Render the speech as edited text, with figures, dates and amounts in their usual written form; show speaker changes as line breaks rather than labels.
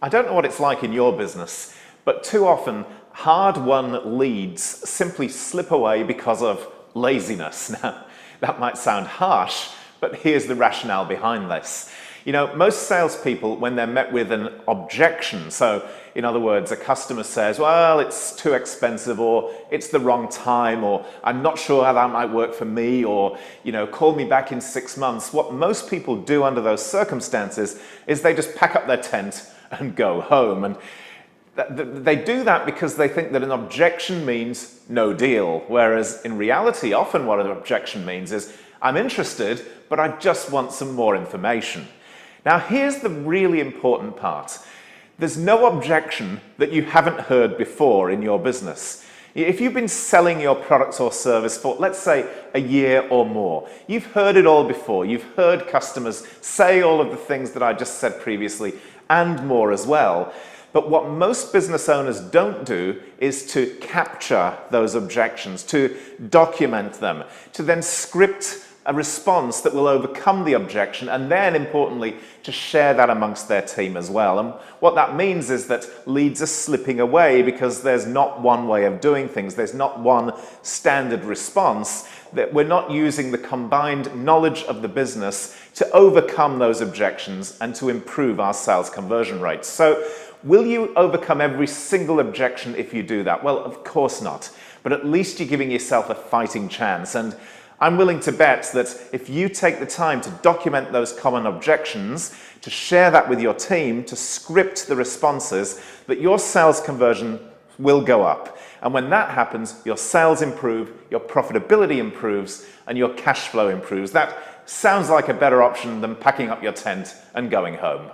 I don't know what it's like in your business, but too often hard-won leads simply slip away because of laziness. Now, that might sound harsh, but here's the rationale behind this. You know, most salespeople, when they're met with an objection, so in other words, a customer says, well, it's too expensive, or it's the wrong time, or I'm not sure how that might work for me, or, you know, call me back in 6 months. What most people do under those circumstances is they just pack up their tent and go home. And they do that because they think that an objection means no deal, whereas in reality, often what an objection means is, I'm interested, but I just want some more information. Now, here's the really important part. There's no objection that you haven't heard before in your business. If you've been selling your products or service for, let's say, a year or more, you've heard it all before. You've heard customers say all of the things that I just said previously and more as well. But what most business owners don't do is to capture those objections, to document them, to then script a response that will overcome the objection, and then, importantly, to share that amongst their team as well. And what that means is that leads are slipping away because there's not one way of doing things. There's not one standard response. That we're not using the combined knowledge of the business to overcome those objections and to improve our sales conversion rates. So, will you overcome every single objection if you do that? Well, of course not. But at least you're giving yourself a fighting chance. And I'm willing to bet that if you take the time to document those common objections, to share that with your team, to script the responses, that your sales conversion will go up. And when that happens, your sales improve, your profitability improves, and your cash flow improves. That sounds like a better option than packing up your tent and going home.